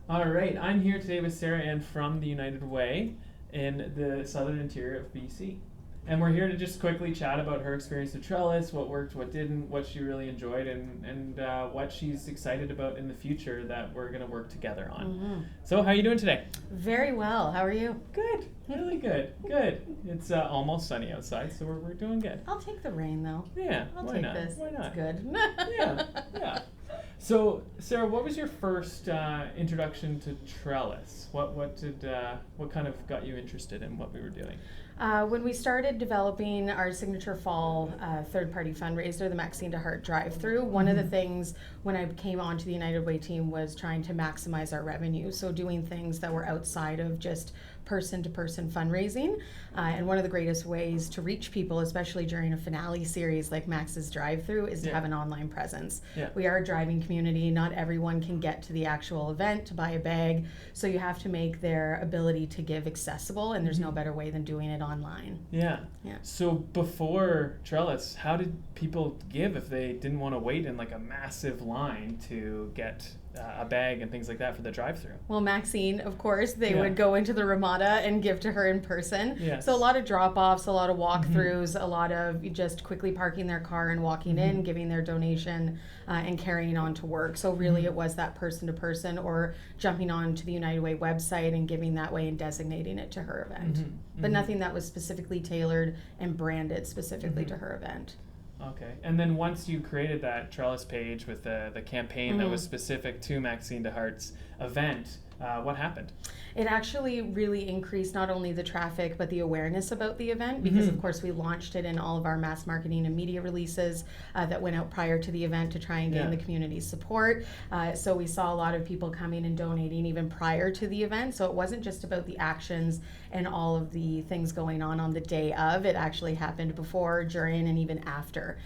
All right, I'm here today with Sarah Ann from the United Way in the southern interior of BC. And we're here to just quickly chat about her experience with Trellis, what worked, what didn't, what she really enjoyed, and what she's excited about in the future that we're going to work together on. Mm-hmm. So how are you doing today? Very well. How are you? Good, really good, good. It's almost sunny outside, so we're doing good. I'll take the rain, though. Yeah, I'll why take not? this. Why not? It's good. Yeah. So, Sarah, what was your first introduction to Trellis? What kind of got you interested in what we were doing? When we started developing our signature fall third-party fundraiser, the Maxine to Heart drive-through, one of the things when I came onto the United Way team was trying to maximize our revenue. So doing things that were outside of just person-to-person fundraising. And one of the greatest ways to reach people, especially during a finale series like Max's drive-through, is to have an online presence. Yeah. We are a driving community. Not everyone can get to the actual event to buy a bag. So you have to make their ability to give accessible, and there's no better way than doing it online. Yeah. Yeah. So before Trellis, how did people give if they didn't want to wait in like a massive line to get a bag and things like that for the drive-through? Well, Maxine, of course, they would go into the Ramada and give to her in person. Yes. So a lot of drop-offs, a lot of walkthroughs, a lot of just quickly parking their car and walking in, giving their donation, and carrying on to work. So really it was that person-to-person or jumping on to the United Way website and giving that way and designating it to her event. But nothing that was specifically tailored and branded specifically to her event. Okay. And then once you created that Trellis page with the campaign that was specific to Maxine to Heart's event, what happened? It actually really increased not only the traffic but the awareness about the event because of course we launched it in all of our mass marketing and media releases that went out prior to the event to try and gain the community's support. So we saw a lot of people coming and donating even prior to the event. So it wasn't just about the actions and all of the things going on the day of. It actually happened before, during, and even after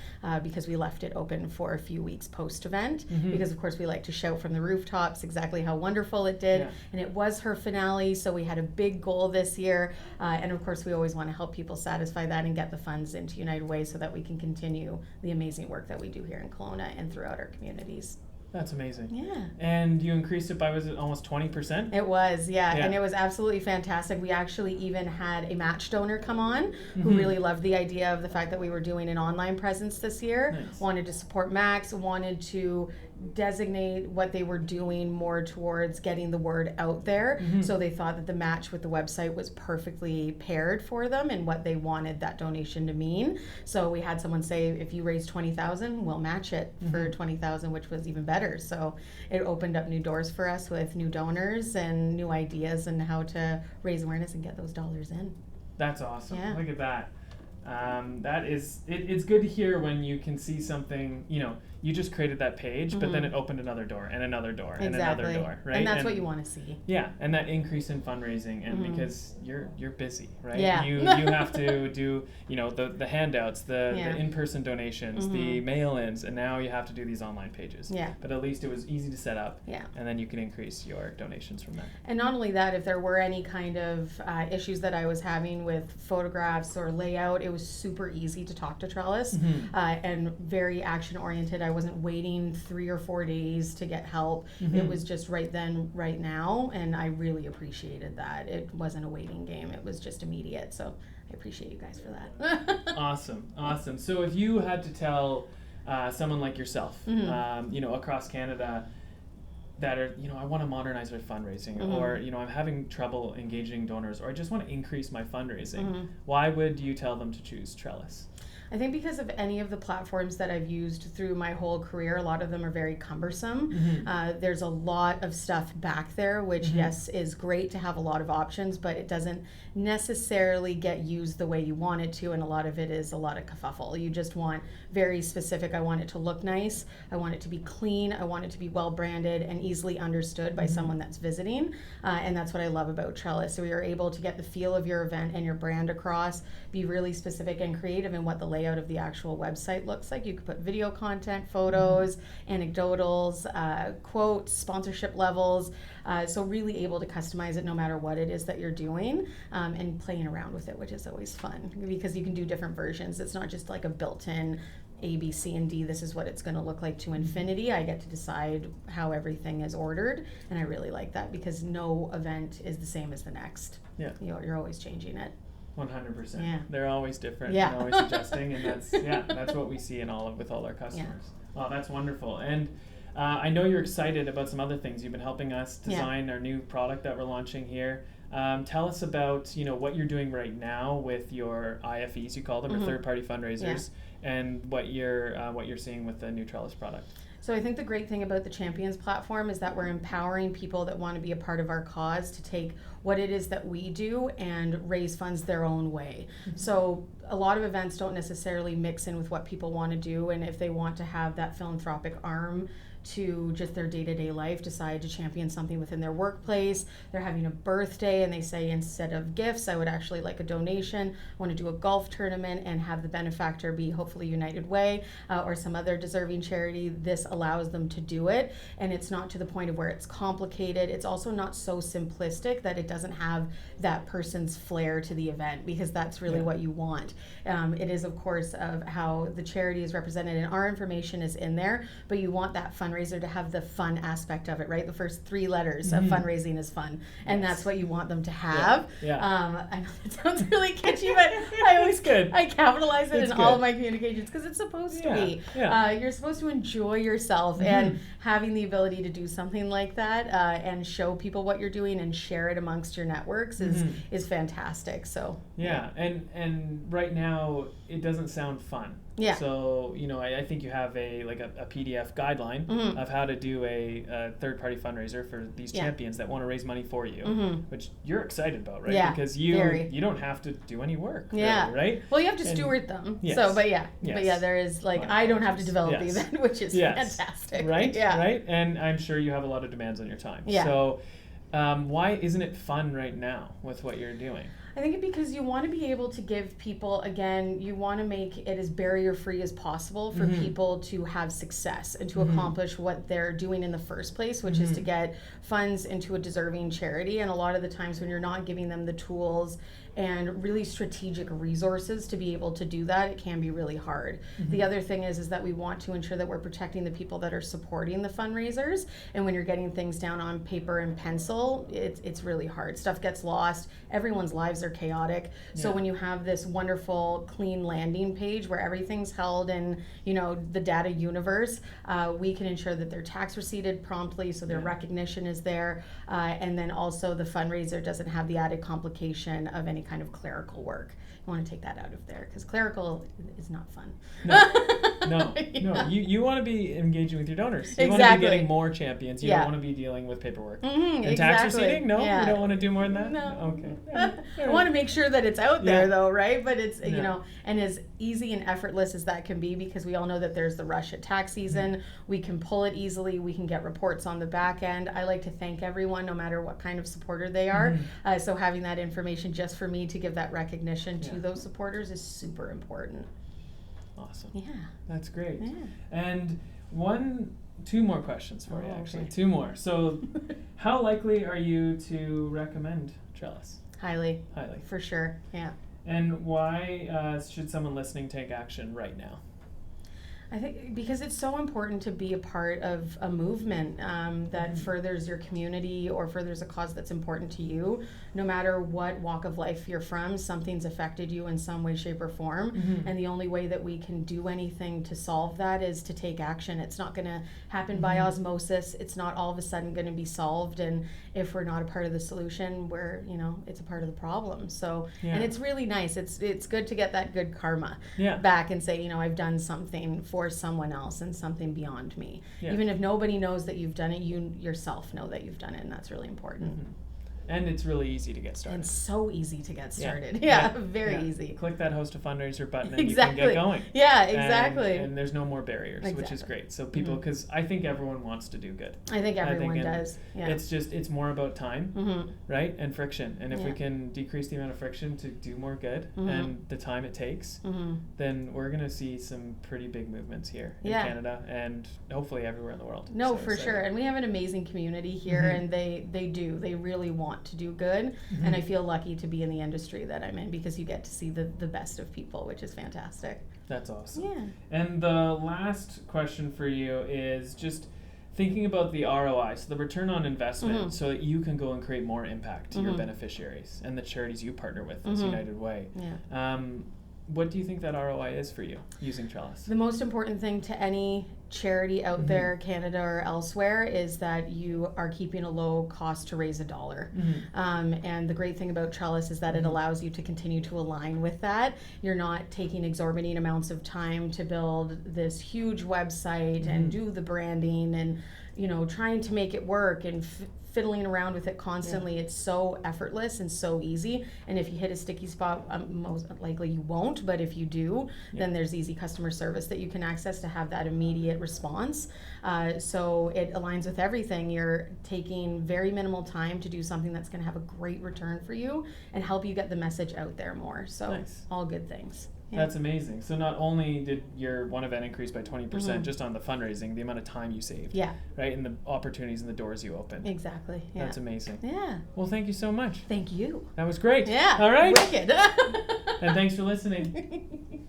because we left it open for a few weeks post-event because of course we like to shout from the rooftops exactly how wonderful it did. And it was her finale, so we had a big goal this year. And of course we always want to help people satisfy that and get the funds into United Way so that we can continue the amazing work that we do here in Kelowna and throughout our communities. That's amazing. Yeah. And you increased it by, was it almost 20%? It was, and it was absolutely fantastic. We actually even had a match donor come on who really loved the idea of the fact that we were doing an online presence this year, wanted to support Max, wanted to designate what they were doing more towards getting the word out there. So they thought that the match with the website was perfectly paired for them and what they wanted that donation to mean. So we had someone say, if you raise $20,000, we'll match it for $20,000, which was even better. So it opened up new doors for us with new donors and new ideas and how to raise awareness and get those dollars in. That's awesome. Yeah. Look at that. That is, it's good to hear when you can see something, you just created that page, but then it opened another door and another door and another door, right? And that's what you want to see. Yeah, and that increase in fundraising, and because you're busy, right? Yeah. You have to do, the handouts, the in-person donations, the mail-ins, and now you have to do these online pages. Yeah. But at least it was easy to set up. Yeah. And then you can increase your donations from that. And not only that, if there were any kind of issues that I was having with photographs or layout, it was super easy to talk to Trellis and very action-oriented. I wasn't waiting 3 or 4 days to get help. It was just right then, right now, and I really appreciated that. It wasn't a waiting game. It was just immediate, so I appreciate you guys for that. Awesome. So if you had to tell someone like yourself, across Canada, that are, I want to modernize our fundraising, or, I'm having trouble engaging donors, or I just want to increase my fundraising, why would you tell them to choose Trellis? I think because of any of the platforms that I've used through my whole career, a lot of them are very cumbersome. There's a lot of stuff back there, which yes, is great to have a lot of options, but it doesn't necessarily get used the way you want it to, and a lot of it is a lot of kerfuffle. You just want very specific. I want it to look nice. I want it to be clean. I want it to be well branded and easily understood by someone that's visiting. And that's what I love about Trellis. So we are able to get the feel of your event and your brand across, be really specific and creative in what the layout of the actual website looks like. You could put video content, photos, anecdotals, quotes, sponsorship levels. So really able to customize it no matter what it is that you're doing, and playing around with it, which is always fun because you can do different versions. It's not just like a built-in A, B, C, and D, this is what it's going to look like to infinity. I get to decide how everything is ordered, and I really like that because no event is the same as the next. Yeah. You're always changing it. 100%. Yeah. They're always different Yeah. and always adjusting, and that's what we see with all our customers. Yeah. Oh, that's wonderful. And I know you're excited about some other things. You've been helping us design our new product that we're launching here. Tell us about what you're doing right now with your IFEs, you call them, or third-party fundraisers, and what you're seeing with the new Trellis product. So I think the great thing about the Champions platform is that we're empowering people that want to be a part of our cause to take what it is that we do and raise funds their own way. So a lot of events don't necessarily mix in with what people want to do, and if they want to have that philanthropic arm to just their day-to-day life, decide to champion something within their workplace. They're having a birthday and they say, instead of gifts, I would actually like a donation. I want to do a golf tournament and have the benefactor be hopefully United Way or some other deserving charity. This allows them to do it, and it's not to the point of where it's complicated. It's also not so simplistic that it doesn't have that person's flair to the event, because that's really what you want. It is, of course, of how the charity is represented, and our information is in there, but you want that fundraiser to have the fun aspect of it, right? The first 3 letters of fundraising is fun, and that's what you want them to have. I know it sounds really kitschy, but I always I capitalize it in all of my communications because it's supposed to be. You're supposed to enjoy yourself, and having the ability to do something like that and show people what you're doing and share it amongst your networks is fantastic. So and right now it doesn't sound fun. So I think you have a PDF guideline of how to do a third-party fundraiser for these champions that want to raise money for you, which you're excited about, right? Because you don't have to do any work, really, right? Well, you have to steward them. So, but there is I don't have to develop the event, which is fantastic, right? Right, and I'm sure you have a lot of demands on your time. So, why isn't it fun right now with what you're doing? I think because you want to be able to give people, again, you want to make it as barrier-free as possible for people to have success and to accomplish what they're doing in the first place, which is to get funds into a deserving charity. And a lot of the times when you're not giving them the tools and really strategic resources to be able to do that, it can be really hard. The other thing is that we want to ensure that we're protecting the people that are supporting the fundraisers, and when you're getting things down on paper and pencil, it's really hard. Stuff gets lost. Everyone's lives are chaotic. So when you have this wonderful clean landing page where everything's held in the data universe, we can ensure that they're tax receipted promptly, so their recognition is there, and then also the fundraiser doesn't have the added complication of any kind of clerical work. You want to take that out of there because clerical is not fun. No. You want to be engaging with your donors. You want to be getting more champions. You don't want to be dealing with paperwork. And tax receipting? No? You don't want to do more than that? No. Okay. I want to make sure that it's out there though, right? But it's, and as easy and effortless as that can be, because we all know that there's the rush at tax season. We can pull it easily. We can get reports on the back end. I like to thank everyone, no matter what kind of supporter they are. So having that information just for me to give that recognition to those supporters is super important. Awesome. Yeah. That's great. Yeah. And 2 more questions for you, actually. Okay. 2 more. So how likely are you to recommend Trellis? Highly. For sure. Yeah. And why should someone listening take action right now? I think because it's so important to be a part of a movement that furthers your community or furthers a cause that's important to you. No matter what walk of life you're from, something's affected you in some way, shape, or form. And the only way that we can do anything to solve that is to take action. It's not going to happen by osmosis. It's not all of a sudden going to be solved. And if we're not a part of the solution, we're, it's a part of the problem. So, and it's really nice. It's good to get that good karma back and say, I've done something for someone else and something beyond me. Even if nobody knows that you've done it, you yourself know that you've done it, and that's really important. And it's really easy to get started. And so easy to get started. Very easy. Click that host a fundraiser button and you can get going. Yeah, exactly. And there's no more barriers, which is great. So people, because I think everyone wants to do good. I think everyone does. Yeah. It's more about time, right? And friction. And if we can decrease the amount of friction to do more good and the time it takes, then we're going to see some pretty big movements here in Canada and hopefully everywhere in the world. No, for sure. And we have an amazing community here, and they really want to do good, and I feel lucky to be in the industry that I'm in because you get to see the best of people, which is fantastic. That's awesome. Yeah. And the last question for you is just thinking about the ROI, so the return on investment, so that you can go and create more impact to your beneficiaries and the charities you partner with as United Way. Yeah. What do you think that ROI is for you using Trellis? The most important thing to any charity out there, Canada or elsewhere, is that you are keeping a low cost to raise $1. And the great thing about Trellis is that it allows you to continue to align with that. You're not taking exorbitant amounts of time to build this huge website and do the branding and, you know, trying to make it work and fiddling around with it constantly. It's so effortless and so easy. And if you hit a sticky spot, most likely you won't, but if you do, then there's easy customer service that you can access to have that immediate response. So it aligns with everything. You're taking very minimal time to do something that's going to have a great return for you and help you get the message out there more. So all good things. Yeah. That's amazing. So not only did your one event increase by 20% just on the fundraising, the amount of time you saved. Yeah. Right? And the opportunities and the doors you opened. Exactly. Yeah. That's amazing. Yeah. Well, thank you so much. Thank you. That was great. Yeah. All right. Wicked. And thanks for listening.